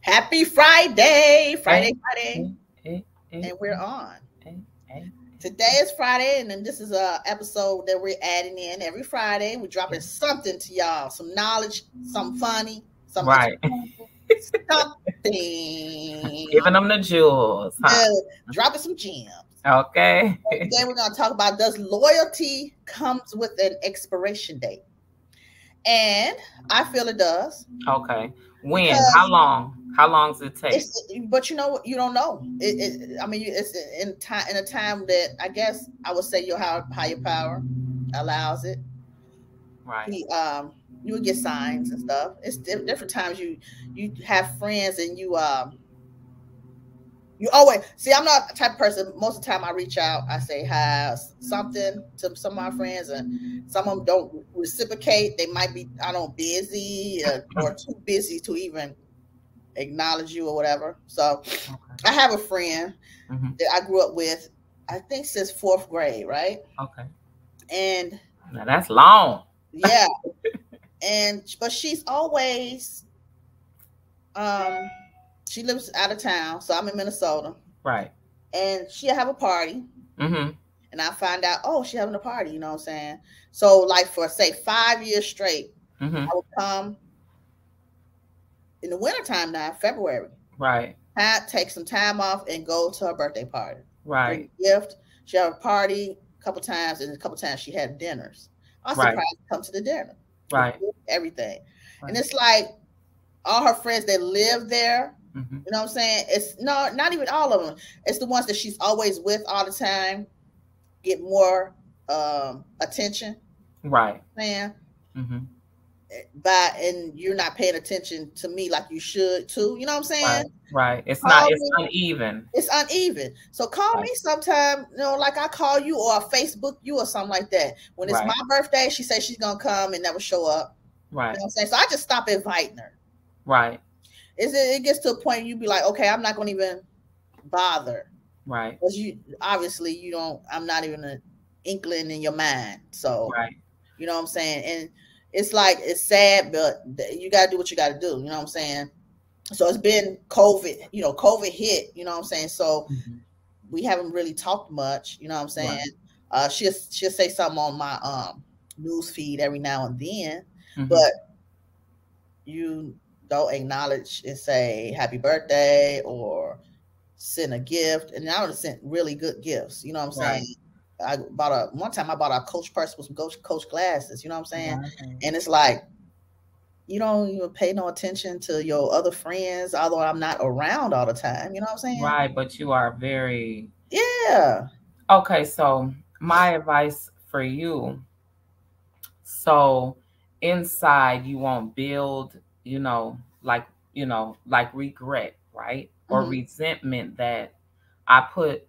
Happy Friday, Hey, Friday, hey, hey, hey, and we're on. hey, hey, Today is Friday, and then this is a episode that we're adding in every Friday. We're dropping hey. something to y'all, some knowledge, some funny, some Right. something. Giving them the jewels, huh? Yeah, dropping some gems. Okay. Today we're going to talk about, does loyalty comes with an expiration date? And I feel it does, Okay. When? How because long? How long does it take? but you know what, you don't know I mean, it's in a time that I guess I would say your higher power allows it. Right. He You would get signs and stuff. It's different times. You have friends, and you always see. I'm not the type of person. Most of the time I reach out, I say hi something to some of my friends, and some of them don't reciprocate. They might be, I don't know, busy, or too busy to even acknowledge you or whatever. So Okay. I have a friend Hmm. that I grew up with, I think since fourth grade, right? Okay. And Now that's long. yeah, and but she's always um she lives out of town, so I'm in Minnesota, Right. and she have a party, Mm-hmm. and I find out, oh, she having a party, you know what I'm saying? So like for say 5 years straight, Mm-hmm. I would come in the wintertime now, February. Right. I take some time off and go to her birthday party. Bring Right. a gift. She had a party a couple times, and a couple times she had dinners. I was Right. surprised to come to the dinner with Right. everything. And Right. it's like all her friends that live there, Mm-hmm. you know what I'm saying? It's no, not even all of them. It's the ones that she's always with all the time get more attention, Right. man. Mm-hmm. And you're not paying attention to me like you should too. You know what I'm saying? Right. Right. It's not. Call It's me. uneven. It's uneven. So call Right. me sometime, like I call you or I Facebook you or something like that. When it's my Right. birthday, she says she's gonna come and never show up. You Right. know what I'm saying? So I just stop inviting her. Right. It gets to a point you be like, okay, I'm not gonna even bother. Right. Because you obviously you don't, I'm not even an inkling in your mind. So Right. you know what I'm saying? And it's like it's sad, but you gotta do what you gotta do, you know what I'm saying? So it's been COVID, COVID hit, you know what I'm saying? So Mm-hmm. we haven't really talked much, you know what I'm saying? Right. She'll say something on my news feed every now and then, Mm-hmm. but you don't acknowledge and say happy birthday or send a gift. And I would have sent really good gifts, you know what I'm saying? Right. One time I bought a Coach purse with some Coach glasses, you know what I'm saying? Right. And it's like you don't even pay no attention to your other friends, although I'm not around all the time, you know what I'm saying? Right, but you are very Yeah. okay. So, my advice for you, so inside you won't build, like regret, right? Or Hmm. resentment that I put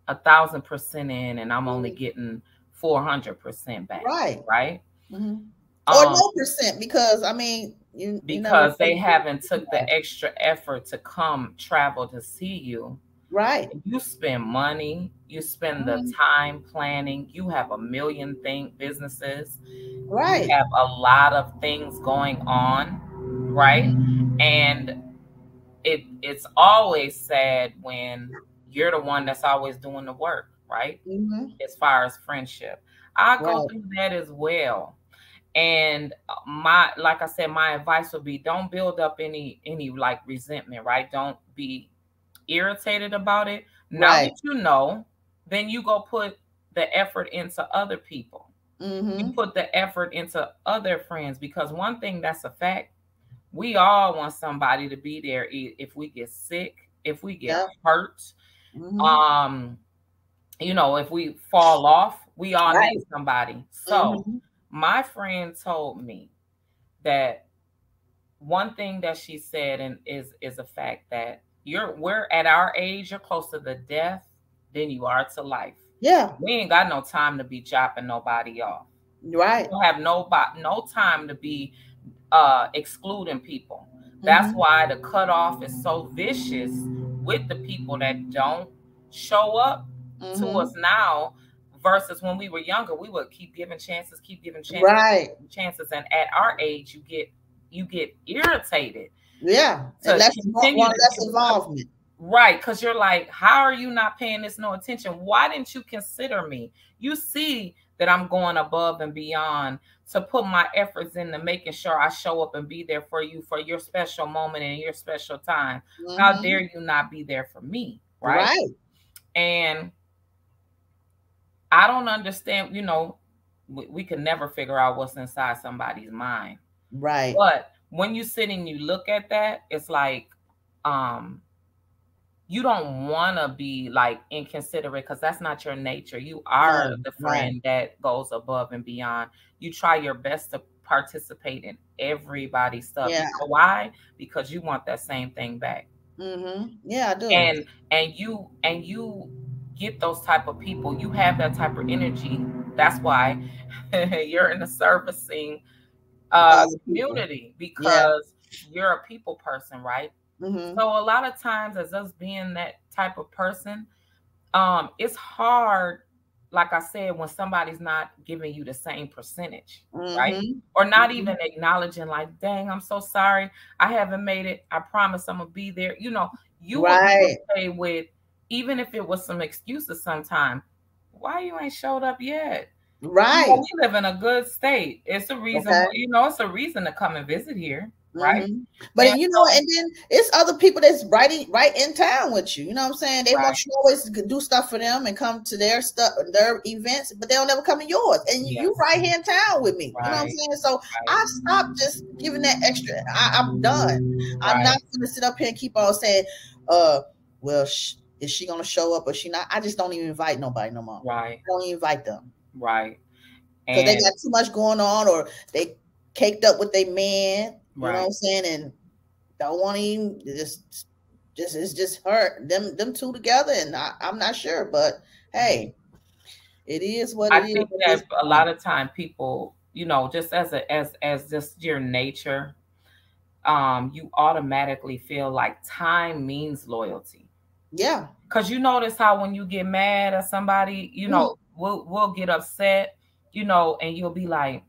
1,000% in and I'm only Hmm. getting 400% back, Right. right? Hmm. Or Um, no percent, because I mean, you never because they say haven't took the extra effort to come travel to see you. right. You spend money, you spend the Mhm. time planning, you have a million businesses, you Right. have a lot of things going on, right? Hmm. And it's always sad when you're the one that's always doing the work, right? Hmm. As far as friendship. I go Right. through that as well. And my like I said, my advice would be don't build up any like resentment, right? Don't be irritated about it. Now Right. that you know, then you go put the effort into other people. You Hmm. put the effort into other friends because one thing that's a fact, we all want somebody to be there if we get sick, if we get Yeah. hurt, Hmm. um, if we fall off, we all need Right. somebody. So Hmm. my friend told me that one thing that she said and is a fact that we're at our age, you're closer to death than you are to life. Yeah. We ain't got no time to be chopping nobody off. We Right. don't have no time to be excluding people. That's Hmm. why the cutoff is so vicious with the people that don't show up to us Hmm. now versus when we were younger. We would keep giving chances, Right. chances, and at our age, you get irritated. Yeah, and less involvement. Right, because you're like, how are you not paying this no attention? Why didn't you consider me? You see that I'm going above and beyond to put my efforts into making sure I show up and be there for you for your special moment and your special time. How dare you not be there for me? Right. And I don't understand, you know, we can never figure out what's inside somebody's mind. Right. But when you sit and you look at that, it's like, you don't want to be like inconsiderate because that's not your nature. You are the friend that goes above and beyond. You try your best to participate in everybody's stuff. You know why? Because you want that same thing back. Yeah, I do. And you get those type of people. You have that type of energy. That's why you're in the servicing community, because you're a people person, right? So a lot of times, as us being that type of person, it's hard, like I said, when somebody's not giving you the same percentage, right? Or not even acknowledging, like, dang, I'm so sorry, I haven't made it. I promise I'm gonna be there. You know, you would be okay with, even if it was some excuses sometime, why you ain't showed up yet? Right. You know, we live in a good state. It's a reason, you know, it's a reason to come and visit here. Right. But and, you know, and then it's other people that's right in town with you. You know what I'm saying? They want you to always do stuff for them and come to their stuff, their events, but they'll never come to yours. And you right here in town with me. You know what I'm saying? So I stopped just giving that extra. I'm done. I'm not gonna sit up here and keep on saying, well, is she gonna show up or she not? I just don't even invite nobody no more. Right. I don't even invite them. Right. Because they got too much going on, or they caked up with their man. You know what I'm saying? And don't want to even it's just hurt them two together. And I'm not sure, but hey, it is what it is. I think that a lot of time people, you know, just as just your nature, you automatically feel like time means loyalty. Yeah. Because you notice how when you get mad at somebody, you know, we'll get upset, you know, and you'll be like,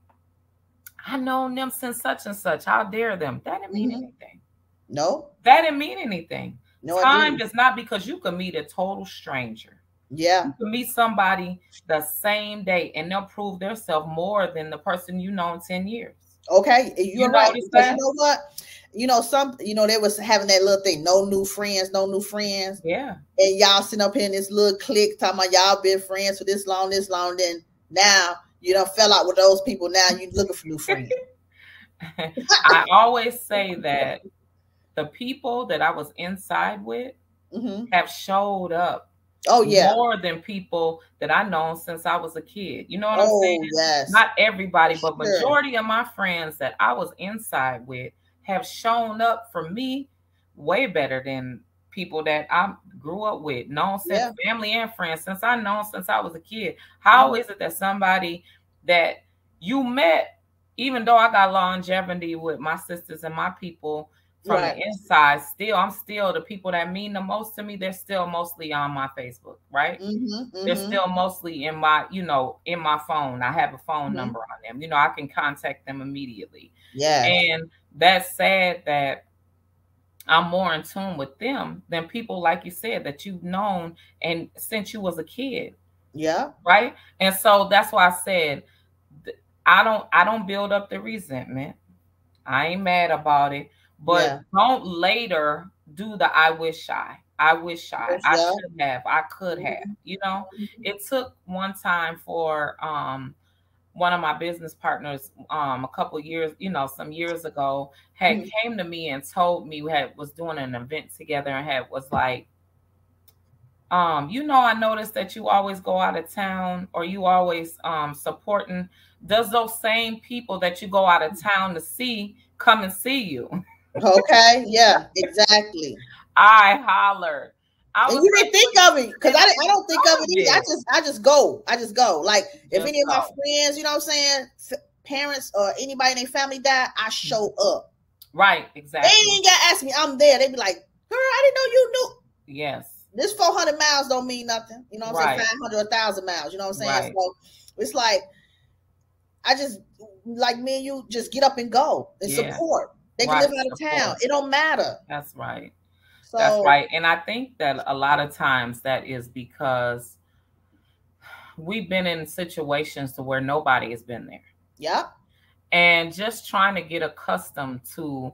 I known them since such and such. How dare them? That didn't mean anything. No. That didn't mean anything. No, time is not, because you can meet a total stranger. Yeah. You can meet somebody the same day and they'll prove themselves more than the person you know in 10 years. Okay. You're right. Because you know what? You know, they was having that little thing, no new friends. Yeah. And y'all sitting up here in this little clique talking about y'all been friends for this long, then now you done fell out with those people. Now you looking for new friends. I always say that the people that I was inside with have showed up. Oh yeah, more than people that I known since I was a kid. You know what I'm saying? Yes. Not everybody, but majority of my friends that I was inside with have shown up for me way better than people that I grew up with, known since family and friends, since I was a kid. How is it that somebody that you met, even though I got longevity with my sisters and my people from the inside, I'm still the people that mean the most to me, they're still mostly on my Facebook, right? They're still mostly in my, you know, in my phone. I have a phone number on them. You know, I can contact them immediately. Yeah. And that's sad that I'm more in tune with them than people, like you said, that you've known and since you was a kid. Yeah. Right. And so that's why I said, I don't build up the resentment. I ain't mad about it, but don't later do the I wish I should have, I could have, you know. It took one time for one of my business partners a couple years, you know, some years ago had came to me and told me was doing an event together and was like, you know, I noticed that you always go out of town, or you always supporting. Does those same people that you go out of town to see come and see you? Okay, yeah, exactly. I hollered. And you didn't think of it, because I don't think of it either. I just go. Like if any of my friends, you know what I'm saying, parents or anybody in their family died, I show up. Right, exactly. They ain't got to ask me. I'm there. They be like, "Girl, I didn't know you knew." Yes. This 400 miles don't mean nothing. You know what I'm saying? 500, 1,000 miles. You know what I'm saying? So it's like, I just, like me and you, just get up and go and support. They can live out of town. It don't matter. That's right. So, that's right. And I think that a lot of times that is because we've been in situations to where nobody has been there. Yeah. And just trying to get accustomed to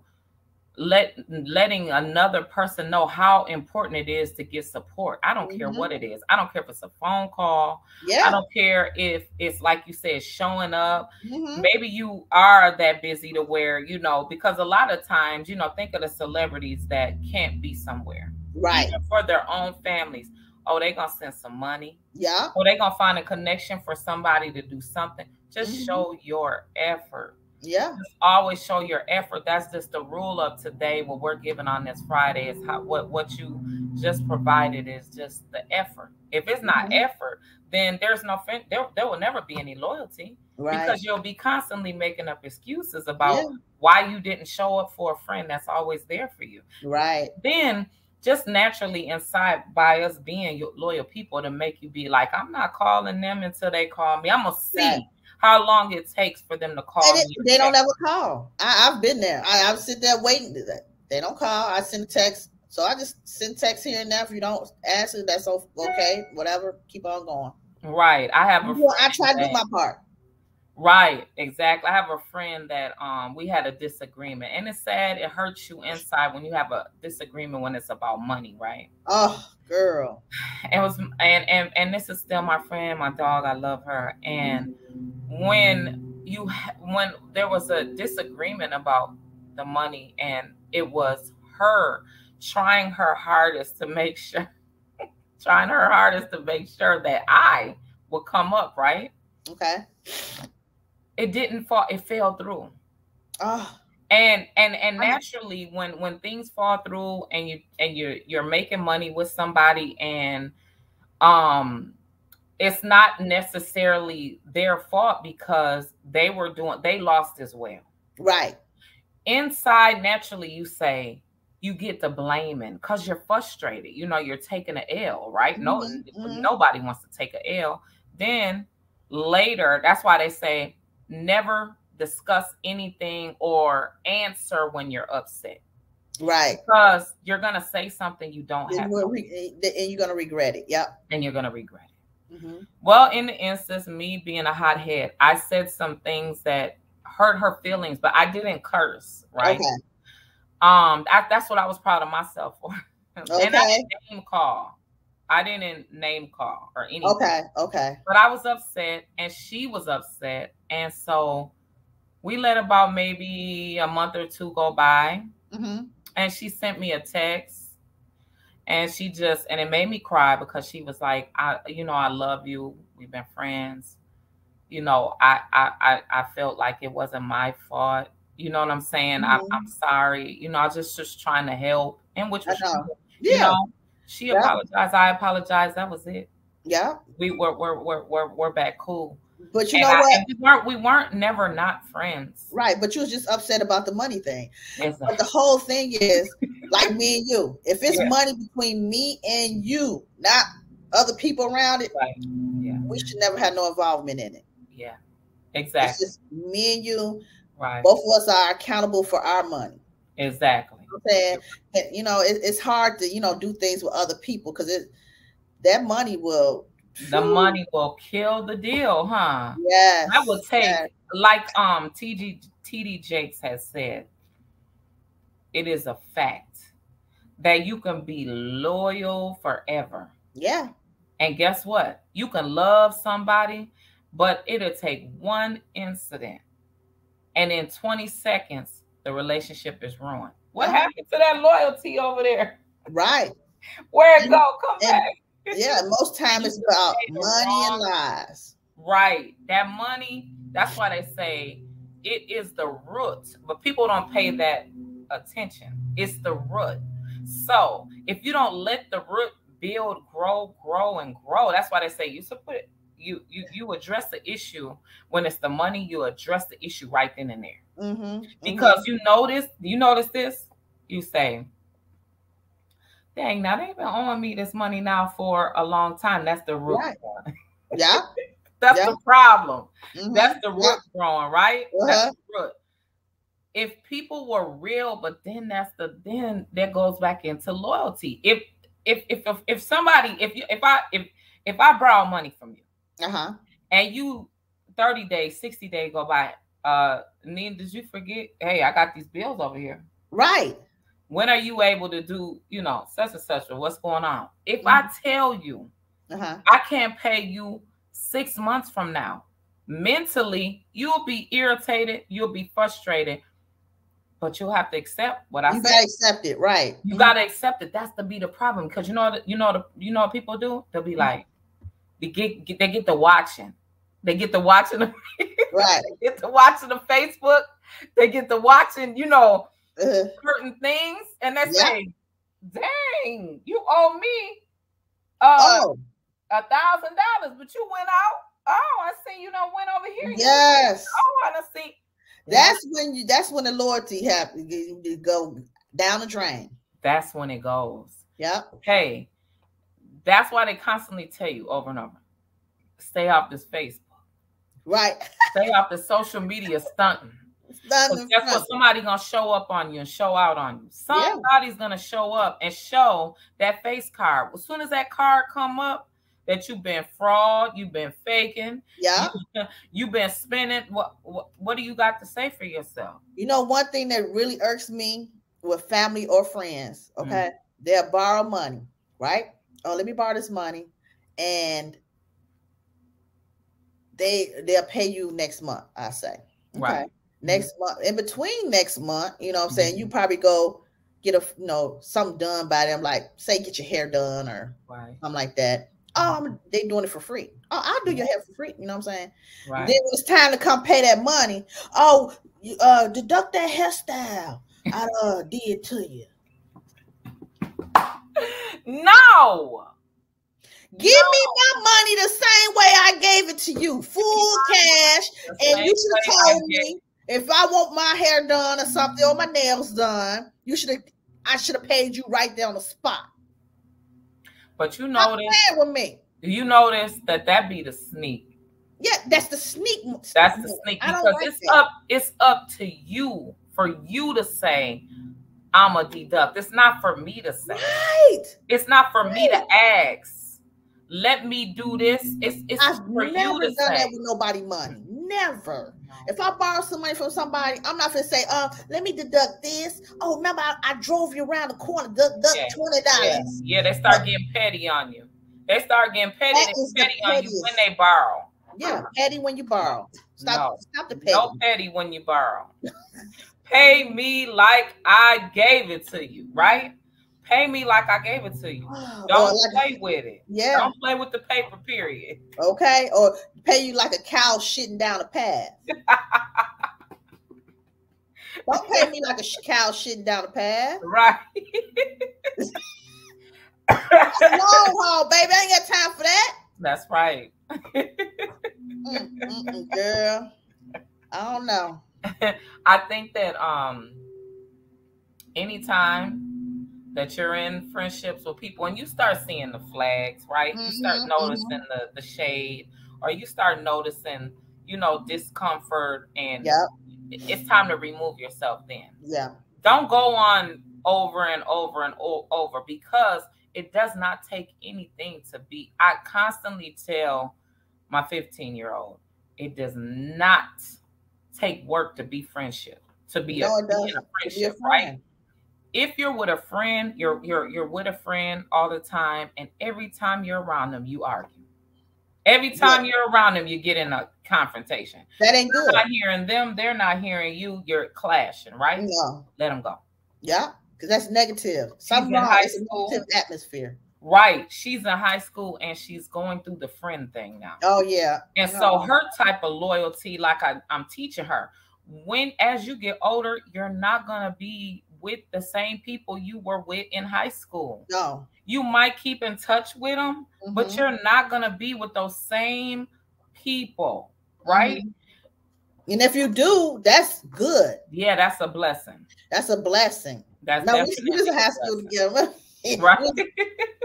letting another person know how important it is to get support. I don't care what it is. I don't care if it's a phone call. Yeah. I don't care if it's like you said, showing up. Maybe you are that busy to where, you know, because a lot of times, you know, think of the celebrities that can't be somewhere. Right. Even for their own families. Oh, they're going to send some money. Yeah. Or they're going to find a connection for somebody to do something. Just show your effort. Yeah. Just always show your effort. That's just the rule of today. What we're giving on this Friday is how what you just provided is just the effort. If it's not effort, then there's no there will never be any loyalty. Right. Because you'll be constantly making up excuses about why you didn't show up for a friend that's always there for you. Right. Then just naturally inside by us being loyal people to make you be like, I'm not calling them until they call me. I'm gonna see how long it takes for them to call me. They don't ever call. I've been there. I've sit there waiting. They don't call. I send a text. So I just send text here and there. If you don't answer, that's okay. Whatever. Keep on going. Right. I have a friend I try to do my part. Right, exactly. I have a friend that we had a disagreement, and it's sad. It hurts you inside when you have a disagreement when it's about money, right? Oh, girl. It was, and this is still my friend, my dog. I love her. And when there was a disagreement about the money, and it was her trying her hardest to make sure that I would come up, right? Okay. It didn't fall. It fell through. Oh. And naturally, when things fall through, and you're making money with somebody, and it's not necessarily their fault because they lost as well. Right. Inside, naturally, you get to blaming because you're frustrated. You know, you're taking an L, right? Nobody wants to take an L. Then later, that's why they say, never discuss anything or answer when you're upset. Right. Because you're going to say something you don't have. And you're going to regret it. Yep. And you're going to regret it. Well, in the instance, me being a hothead, I said some things that hurt her feelings, but I didn't curse. Right. Okay. That's what I was proud of myself for. Okay. And I didn't name call. I didn't name call or anything. Okay. But I was upset, and she was upset. And so we let about maybe a month or two go by. And she sent me a text, and it made me cry because she was like, I love you. We've been friends. You know, I felt like it wasn't my fault. You know what I'm saying? I'm sorry. You know, I was just trying to help. And which was true. Yeah. You know, she apologized. I apologized. That was it. Yeah. We're back cool. But you know what? We weren't never not friends. Right. But you was just upset about the money thing. Exactly. But the whole thing is like me and you. If it's money between me and you, not other people around it, we should never have no involvement in it. Yeah. Exactly. It's just me and you. Right. Both of us are accountable for our money. Exactly. You know what I'm saying? You know, it's hard to, do things with other people because that money will. The money will kill the deal, huh? Yes. That will take, like TD Jakes has said, it is a fact that you can be loyal forever. Yeah. And guess what? You can love somebody, but it'll take one incident. And in 20 seconds, the relationship is ruined. What happened to that loyalty over there? Right. Where'd it go? Come back. Yeah, most time it's about money and lies. Right. That money, that's why they say it is the root, but people don't pay that attention. It's the root. So if you don't let the root build, grow, and grow, that's why they say you address the issue when it's the money, you address the issue right then and there. Because you notice this, you say, dang, now they've been owing me this money now for a long time. That's the root. Right. Yeah. That's the problem. That's the root growing, right? That's the root. if people were real, but then that goes back into loyalty. If somebody, if I borrow money from you, and you 30 days, 60 days go by, Nina, did you forget? Hey, I got these bills over here. Right. When are you able to do, such and such, or what's going on? If I tell you I can't pay you 6 months from now, mentally, you'll be irritated, you'll be frustrated, but you'll have to accept what I said. You gotta accept it, right? You gotta accept it. That's the problem, because you know what people do? They'll be like, they get to watching. They get to watching the right. They get to watching the Facebook. They get to watching, certain things, and they say, "Dang, you owe me $1,000, but you went out. Oh, I see you don't went over here. Yes. Oh, I see." That's when the loyalty happens. You go down the drain. That's when it goes. Yeah. Hey, that's why they constantly tell you over and over, stay off this Facebook. Right. Stay off the social media stunting. That's what somebody's gonna show up on you and show out on you. Somebody's gonna show up and show that face card. As soon as that card come up, that you've been fraud, you've been faking, you've been spending. What do you got to say for yourself? One thing that really irks me with family or friends, they'll borrow money, right? Oh, let me borrow this money, and they'll pay you next month, I say. Okay. Right. Next month, in between next month, what I'm saying, you probably go get something done by them, like say get your hair done or something like that. Oh, they doing it for free. Oh, I'll do your hair for free. You know what I'm saying? Right. Then when it's time to come pay that money, oh, deduct that hairstyle I did to you. No. Give me my money the same way I gave it to you, full cash, and you should have told me if I want my hair done or something or my nails done, I should have paid you right there on the spot. But you notice with me. You notice that be the sneak. Yeah, that's the sneak. That's the sneak, because it's up to you, for you to say, I'm a deduct. It's not for me to say. Right. It's not for me to ask. Let me do this. It's for you to say. I've never done that with nobody money. Never. No. If I borrow some money from somebody, I'm not gonna say, let me deduct this. Oh, remember I drove you around the corner, deduct $20. Yeah, they start getting petty on you. They start getting petty on you when they borrow. Yeah, petty when you borrow. Stop the petty. No petty when you borrow. Pay me like I gave it to you, right? Pay me like I gave it to you. Don't play with it. Yeah. Don't play with the paper, period. Okay. Or pay you like a cow shitting down a path. Don't pay me like a cow shitting down a path. Right. That's a long haul, baby. I ain't got time for that. That's right. Girl. I don't know. I think that anytime that you're in friendships with people and you start seeing the flags, right? You start noticing the shade, or you start noticing, discomfort, and it's time to remove yourself then. Yeah. Don't go on over and over and over, because it does not take anything to be. I constantly tell my 15-year-old, it does not take work to be friendship, to be in a friendship, right? If you're with a friend, you're with a friend all the time, and every time you're around them, you argue. Every time you're around them, you get in a confrontation. That ain't good. You're not hearing them, they're not hearing you. You're clashing, right? No. Let them go. Yeah, because that's negative. Something wrong. It's a negative atmosphere. Right. She's in high school and she's going through the friend thing now. Oh, yeah. And so her type of loyalty, like I'm teaching her, as you get older, you're not going to be with the same people you were with in high school. No. You might keep in touch with them, but you're not going to be with those same people, right? And if you do, that's good. Yeah, that's a blessing. That's a blessing. That's we was in high school together. Right.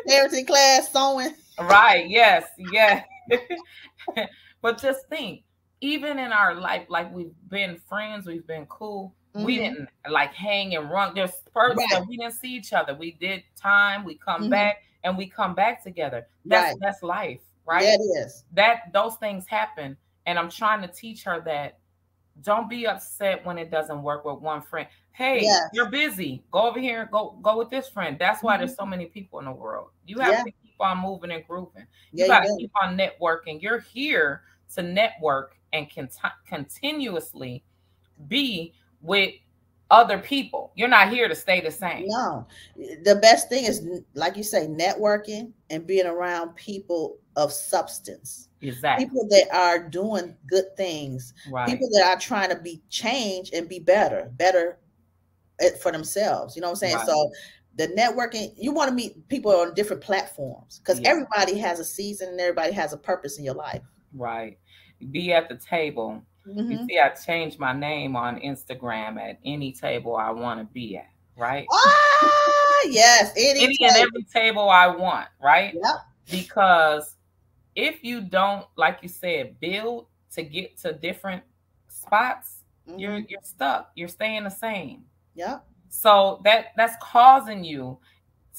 Parenting class, sewing. Right. Yes. Yeah. But just think, even in our life, like we've been friends, we've been cool, We didn't like hang and run. There's spurts that we didn't see each other. We did time, we come back, and we come back together. That's life, right? Yeah, it is. Those things happen. And I'm trying to teach her that don't be upset when it doesn't work with one friend. Hey, you're busy. Go over here and go with this friend. That's why there's so many people in the world. You have to keep on moving and grooving. You got to keep on networking. You're here to network and continuously be with other people. You're not here to stay the same. No. The best thing is, like you say, networking and being around people of substance. Exactly. People that are doing good things. Right. People that are trying to be changed and be better for themselves. You know what I'm saying? Right. So the networking, you want to meet people on different platforms because everybody has a season and everybody has a purpose in your life. Right. Be at the table. You see, I changed my name on Instagram at any table I want to be at, right? Yes. Any and every table I want, right? Yep. Because if you don't, like you said, build to get to different spots, you're stuck. You're staying the same. Yeah. So that's causing you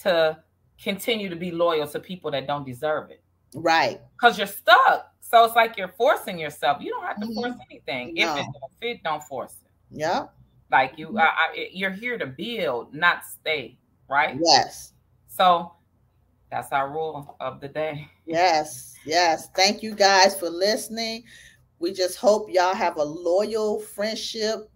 to continue to be loyal to people that don't deserve it. Right. Because you're stuck. So it's like you're forcing yourself. You don't have to force anything. No. If it don't fit, don't force it. Yeah. Like you're here to build, not stay. Right. Yes. So that's our rule of the day. Yes. Yes. Thank you guys for listening. We just hope y'all have a loyal friendship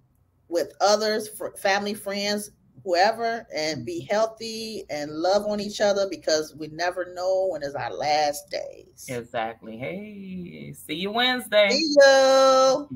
with others, family, friends, whoever, and be healthy and love on each other because we never know when is our last days. Exactly. Hey, see you Wednesday. See you.